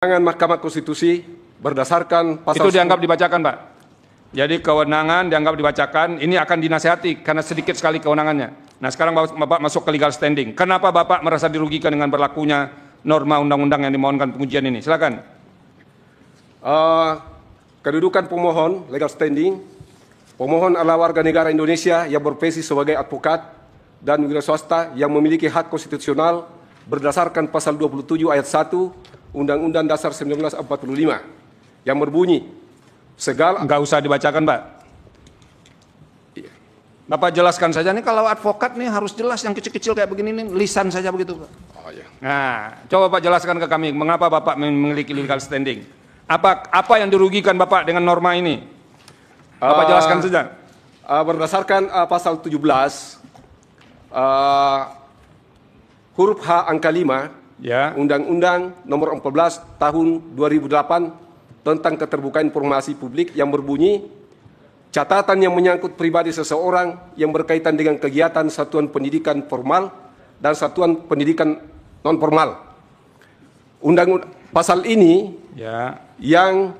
Kewenangan Mahkamah Konstitusi berdasarkan pasal... Itu dianggap dibacakan, Pak. Jadi kewenangan dianggap dibacakan, ini akan dinasihati karena sedikit sekali kewenangannya. Nah, sekarang Bapak masuk ke legal standing. Kenapa Bapak merasa dirugikan dengan berlakunya norma undang-undang yang dimohonkan pengujian ini? Silakan. Kedudukan pemohon, legal standing. Pemohon adalah warga negara Indonesia yang berprofesi sebagai advokat dan wira swasta yang memiliki hak konstitusional berdasarkan pasal 27 ayat 1 Undang-Undang Dasar 1945 yang berbunyi segala... Enggak usah dibacakan, Pak. Bapak jelaskan saja nih, kalau advokat nih harus jelas, yang kecil-kecil kayak begini nih, lisan saja begitu, Pak. Oh, ya. Nah, coba Pak jelaskan ke kami, mengapa Bapak memiliki legal standing? Apa yang dirugikan Bapak dengan norma ini? Bapak jelaskan saja. Berdasarkan pasal 17, huruf H angka 5, Ya. Undang-Undang Nomor 14 Tahun 2008 tentang Keterbukaan Informasi Publik yang berbunyi, catatan yang menyangkut pribadi seseorang yang berkaitan dengan kegiatan satuan pendidikan formal dan satuan pendidikan non formal. Pasal ini Ya. yang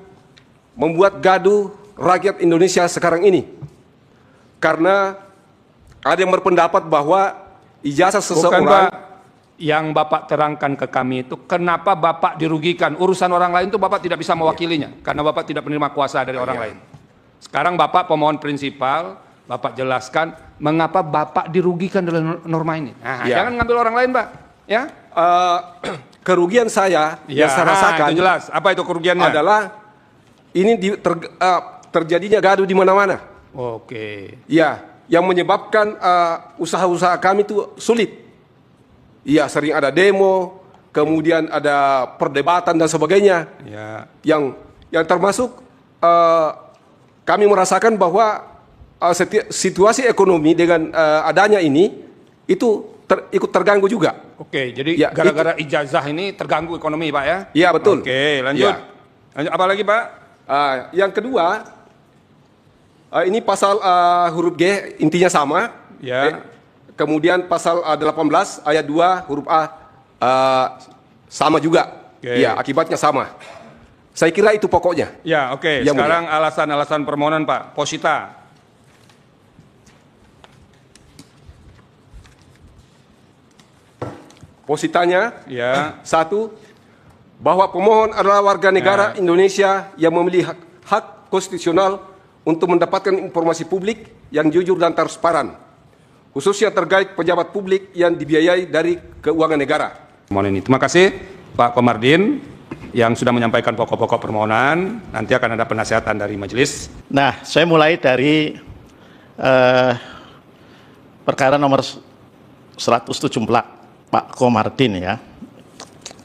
membuat gaduh rakyat Indonesia sekarang ini, karena ada yang berpendapat bahwa ijazah seseorang... Bukan, Pak. Yang Bapak terangkan ke kami itu, kenapa Bapak dirugikan? Urusan orang lain itu Bapak tidak bisa mewakilinya, karena Bapak tidak menerima kuasa dari orang lain. Sekarang Bapak pemohon prinsipal, Bapak jelaskan mengapa Bapak dirugikan dalam norma ini. Nah, jangan ngambil orang lain, Pak. Ya? Kerugian saya yang saya rasakan itu jelas. Apa itu kerugiannya? adalah ini terjadinya gaduh di mana-mana. Oke. Ya, yang menyebabkan usaha-usaha kami itu sulit. Iya, sering ada demo, kemudian ada perdebatan dan sebagainya. Ya. Yang termasuk kami merasakan bahwa situasi ekonomi dengan adanya ini itu ikut terganggu juga. Oke, jadi Ya, gara-gara ijazah ini terganggu ekonomi, Pak ya? Iya, betul. Oke, lanjut. Ya. Lanjut, apa lagi, Pak? Yang kedua, ini pasal huruf G intinya sama. Ya. Kemudian pasal 18 ayat 2 huruf A sama juga. Oke. Ya, akibatnya sama. Saya kira itu pokoknya. Ya, oke. Yang Sekarang alasan-alasan permohonan, Pak. Posita. Positanya, Ya. satu, bahwa pemohon adalah warga negara Indonesia yang memiliki hak konstitusional untuk mendapatkan informasi publik yang jujur dan transparan, khususnya terkait pejabat publik yang dibiayai dari keuangan negara. Permohonan ini. Terima kasih Pak Komardin yang sudah menyampaikan pokok-pokok permohonan. Nanti akan ada penasihatan dari majelis. Nah, saya mulai dari perkara nomor 174 Pak Komardin ya.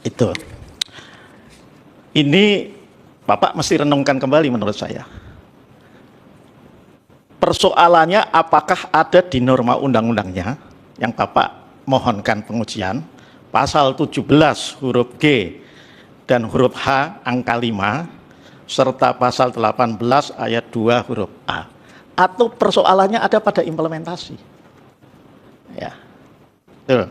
Itu. Ini Bapak mesti renungkan kembali menurut saya. Persoalannya apakah ada di norma undang-undangnya yang Bapak mohonkan pengujian, pasal 17 huruf G dan huruf H angka 5, serta pasal 18 ayat 2 huruf A. Atau persoalannya ada pada implementasi. Ya. Tuh.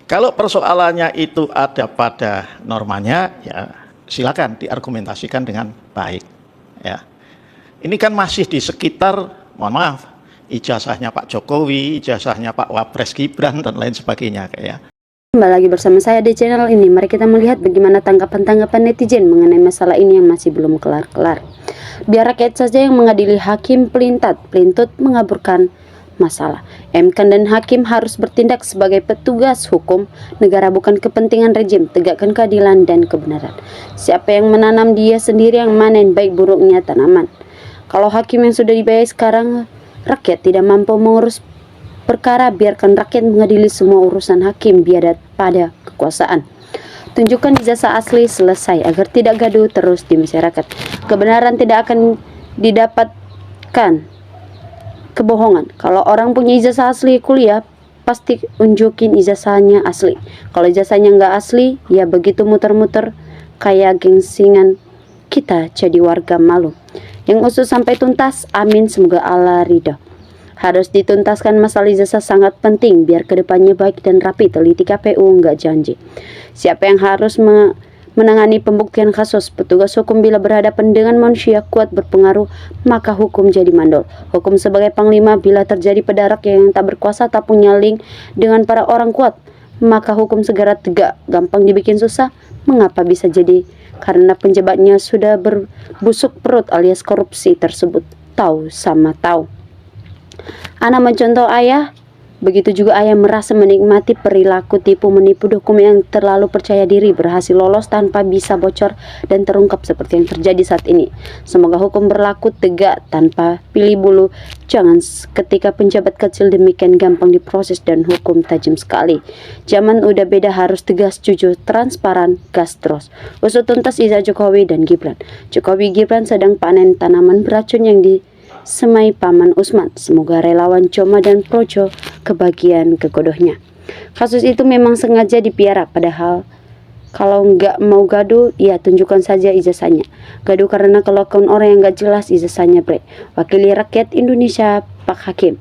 Kalau persoalannya itu ada pada normanya, ya silakan diargumentasikan dengan baik. Ya. Ini kan masih di sekitar, mohon maaf, ijazahnya Pak Jokowi, ijazahnya Pak Wapres Gibran, dan lain sebagainya. Kayak. Kembali lagi bersama saya di channel ini. Mari kita melihat bagaimana tanggapan-tanggapan netizen mengenai masalah ini yang masih belum kelar-kelar. Biar rakyat saja yang mengadili, hakim pelintut mengaburkan masalah. MK dan hakim harus bertindak sebagai petugas hukum negara, bukan kepentingan rejim. Tegakkan keadilan dan kebenaran. Siapa yang menanam, dia sendiri yang manen, baik buruknya tanaman. Kalau hakim yang sudah dibayar sekarang, rakyat tidak mampu mengurus perkara, biarkan rakyat mengadili semua urusan hakim biadab pada kekuasaan. Tunjukkan ijazah asli, selesai, agar tidak gaduh terus di masyarakat. Kebenaran tidak akan didapatkan kebohongan. Kalau orang punya ijazah asli kuliah, pasti unjukin ijazahnya asli. Kalau ijazahnya nggak asli, ya begitu muter-muter kayak gengsingan, kita jadi warga malu. Yang usul sampai tuntas, amin, semoga Allah ridha. Harus dituntaskan masalah ijazah, sangat penting biar kedepannya baik dan rapi. Teliti KPU, nggak janji. Siapa yang harus menangani pembuktian kasus. Petugas hukum bila berhadapan dengan manusia kuat berpengaruh, maka hukum jadi mandor. Hukum sebagai panglima bila terjadi pada rakyat yang tak berkuasa tak punya link dengan para orang kuat, maka hukum segera tegak. Gampang dibikin susah. Mengapa bisa jadi? Karena penjabatnya sudah berbusuk perut alias korupsi tersebut. Tahu sama tahu. Anak mencontoh ayah, begitu juga ayah merasa menikmati perilaku tipu menipu dokumen yang terlalu percaya diri berhasil lolos tanpa bisa bocor dan terungkap seperti yang terjadi saat ini. Semoga hukum berlaku tegak tanpa pilih bulu. Jangan ketika penjabat kecil demikian gampang diproses dan hukum tajam sekali. Zaman udah beda, harus tegas, jujur, transparan, gas terus. Usut tuntas Iza Jokowi dan Gibran. Jokowi Gibran sedang panen tanaman beracun yang disemai Paman Usman. Semoga relawan Coma dan Projo kebagian kegodohnya. Kasus itu memang sengaja dipiara, padahal kalau nggak mau gaduh, ya tunjukkan saja ijazahnya. Gaduh karena kelakuan orang yang nggak jelas, ijazahnya bre. Wakili rakyat Indonesia Pak Hakim.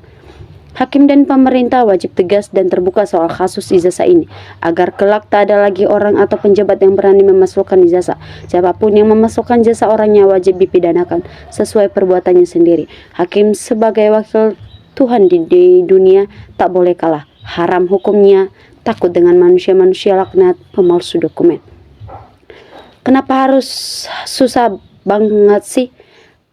Hakim dan pemerintah wajib tegas dan terbuka soal kasus ijazah ini, agar kelak tak ada lagi orang atau penjabat yang berani memasukkan ijazah. Siapapun yang memasukkan jasa orangnya wajib dipidanakan sesuai perbuatannya sendiri. Hakim sebagai wakil Tuhan di dunia tak boleh kalah. Haram hukumnya, takut dengan manusia-manusia laknat pemalsu dokumen. Kenapa harus susah banget sih?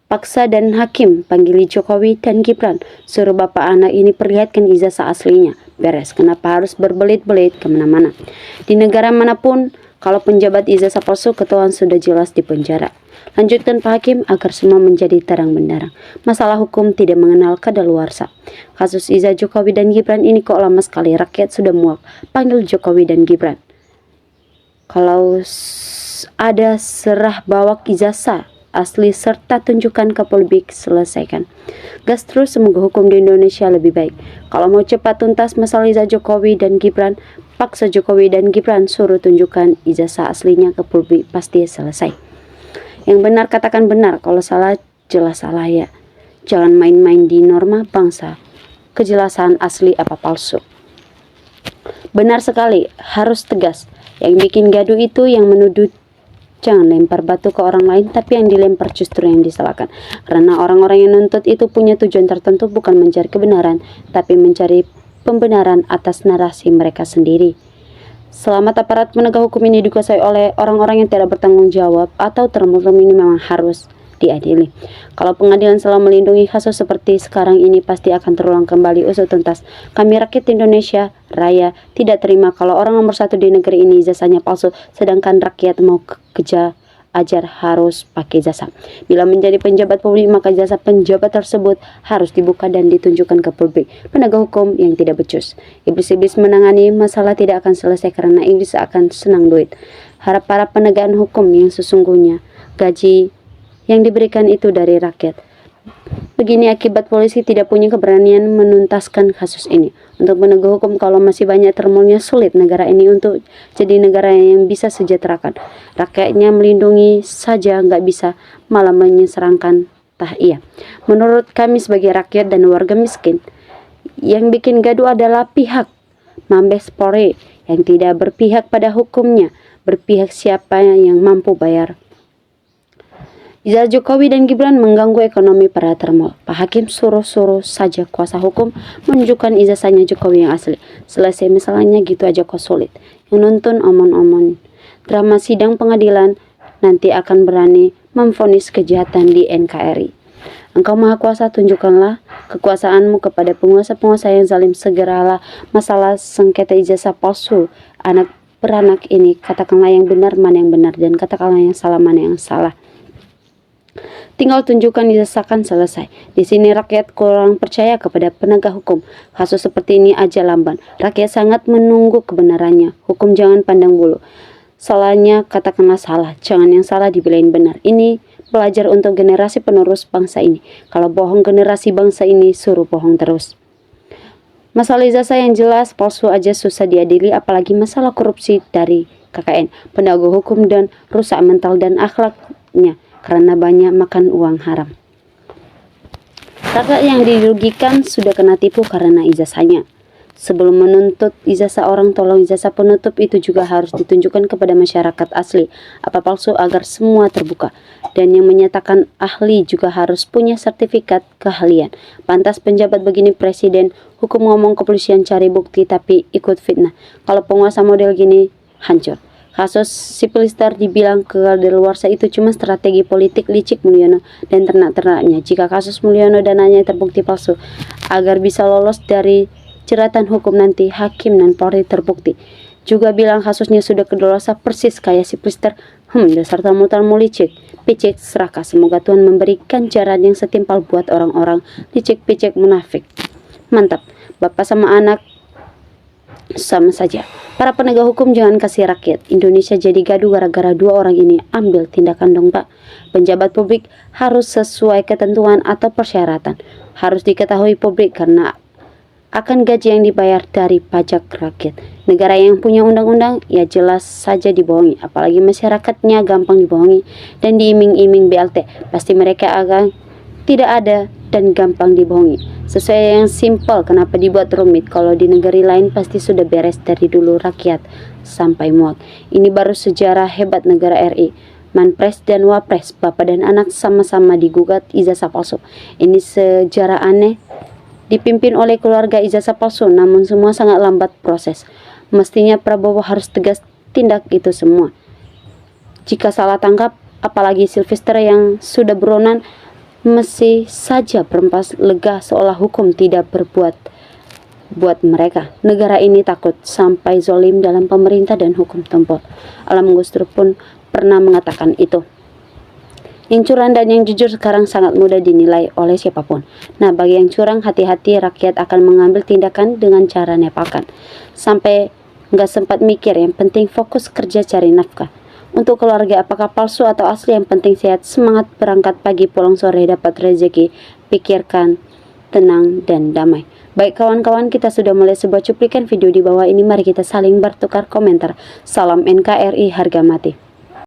Paksa dan Hakim panggili Jokowi dan Gibran, suruh bapak anak ini perlihatkan ijazah aslinya. Beres, kenapa harus berbelit-belit kemana-mana? Di negara manapun, kalau penjabat ijazah palsu, ketahuan sudah jelas di penjara. Lanjutkan Pak Hakim agar semua menjadi terang benderang. Masalah hukum tidak mengenal kadaluarsa. Kasus Iza Jokowi dan Gibran ini kok lama sekali, rakyat sudah muak. Panggil Jokowi dan Gibran. Kalau ada serah bawa ijazah asli serta tunjukkan ke publik, selesaikan. Gas terus, semoga hukum di Indonesia lebih baik. Kalau mau cepat tuntas masalah Iza Jokowi dan Gibran, paksa Jokowi dan Gibran suruh tunjukkan ijazah aslinya ke publik, pasti selesai. Yang benar katakan benar, kalau salah jelas salah ya. Jangan main-main di norma bangsa, kejelasan asli apa palsu. Benar sekali, harus tegas. Yang bikin gaduh itu yang menuduh. Jangan lempar batu ke orang lain, tapi yang dilempar justru yang disalahkan. Karena orang-orang yang nuntut itu punya tujuan tertentu, bukan mencari kebenaran, tapi mencari pembenaran atas narasi mereka sendiri. Selamat aparat penegak hukum ini dikuasai oleh orang-orang yang tidak bertanggung jawab atau termohon ini memang harus diadili. Kalau pengadilan selalu melindungi kasus seperti sekarang ini, pasti akan terulang kembali. Usut tuntas, kami rakyat Indonesia Raya tidak terima kalau orang nomor satu di negeri ini ijazahnya palsu, sedangkan rakyat mau kerja ajar harus pakai jasa. Bila menjadi penjabat publik, maka jasa penjabat tersebut harus dibuka dan ditunjukkan ke publik. Penegak hukum yang tidak becus, iblis-iblis menangani masalah tidak akan selesai karena iblis akan senang duit. Harap para penegakan hukum yang sesungguhnya gaji yang diberikan itu dari rakyat. Begini akibat polisi tidak punya keberanian menuntaskan kasus ini. Untuk penegak hukum, kalau masih banyak termolnya, sulit negara ini untuk jadi negara yang bisa sejahterakan. Rakyatnya melindungi saja nggak bisa, malah menyeserangkan. Tah iya. Menurut kami sebagai rakyat dan warga miskin, yang bikin gaduh adalah pihak Mabes Polri yang tidak berpihak pada hukumnya, berpihak siapa yang mampu bayar. Iza Jokowi dan Gibran mengganggu ekonomi para termol. Pak Hakim suruh-suruh saja kuasa hukum menunjukkan ijazahnya Jokowi yang asli. Selesai masalahnya gitu aja kok sulit. Yang nonton omon-omon drama sidang pengadilan nanti akan berani memvonis kejahatan di NKRI. Engkau maha kuasa, tunjukkanlah kekuasaanmu kepada penguasa-penguasa yang zalim. Segeralah masalah sengketa ijazah palsu anak beranak ini. Katakanlah yang benar mana yang benar, dan katakanlah yang salah mana yang salah. Tinggal tunjukkan, disahkan, selesai. Di sini rakyat kurang percaya kepada penegak hukum. Kasus seperti ini aja lamban. Rakyat sangat menunggu kebenarannya. Hukum jangan pandang bulu. Salahnya katakanlah salah, jangan yang salah dibilain benar. Ini belajar untuk generasi penerus bangsa ini. Kalau bohong generasi bangsa ini, suruh bohong terus. Masalah ijazah yang jelas palsu aja susah diadili, apalagi masalah korupsi dari KKN, penegak hukum dan rusak mental dan akhlaknya karena banyak makan uang haram. Rakyat yang dirugikan sudah kena tipu karena ijazahnya. Sebelum menuntut ijazah orang, tolong ijazah penutup itu juga harus ditunjukkan kepada masyarakat asli, apa palsu agar semua terbuka. Dan yang menyatakan ahli juga harus punya sertifikat keahlian. Pantas penjabat begini presiden, hukum ngomong kepolisian cari bukti tapi ikut fitnah. Kalau penguasa model gini, hancur. Kasus si Pelister dibilang kadaluarsa itu cuma strategi politik licik Mulyono dan ternak-ternaknya. Jika kasus Mulyono dananya terbukti palsu, agar bisa lolos dari jeratan hukum nanti hakim dan Polri terbukti. Juga bilang kasusnya sudah kadaluarsa persis kayak si Pelister. Dasar tamu-tamu licik, picik, serakah. Semoga Tuhan memberikan jaran yang setimpal buat orang-orang licik, picik, munafik. Mantap, bapak sama anak sama saja. Para penegak hukum jangan kasih rakyat Indonesia jadi gaduh gara-gara dua orang ini. Ambil tindakan dong pak. Penjabat publik harus sesuai ketentuan atau persyaratan. Harus diketahui publik karena akan gaji yang dibayar dari pajak rakyat. Negara yang punya undang-undang ya jelas saja dibohongi. Apalagi masyarakatnya gampang dibohongi dan diiming-iming BLT. Pasti mereka akan tidak ada dan gampang dibohongi. Sesuai yang simpel, kenapa dibuat rumit? Kalau di negara lain pasti sudah beres dari dulu rakyat sampai muak. Ini baru sejarah hebat negara RI. Manpres dan Wapres, bapak dan anak sama-sama digugat ijazah palsu. Ini sejarah aneh. Dipimpin oleh keluarga ijazah palsu, namun semua sangat lambat proses. Mestinya Prabowo harus tegas tindak itu semua. Jika salah tangkap, apalagi Sylvester yang sudah buronan, masih saja berempas lega seolah hukum tidak berbuat buat mereka. Negara ini takut sampai zolim dalam pemerintah dan hukum tempur. Alam Gus Dur pun pernah mengatakan itu. Yang curang dan yang jujur sekarang sangat mudah dinilai oleh siapapun. Nah, bagi yang curang, hati-hati, rakyat akan mengambil tindakan dengan cara nepalkan. Sampai nggak sempat mikir, yang penting fokus kerja cari nafkah. Untuk keluarga, apakah palsu atau asli, yang penting sehat, semangat berangkat pagi, pulang sore, dapat rezeki, pikirkan, tenang, dan damai. Baik kawan-kawan, kita sudah mulai sebuah cuplikan video di bawah ini. Mari kita saling bertukar komentar. Salam NKRI, harga mati.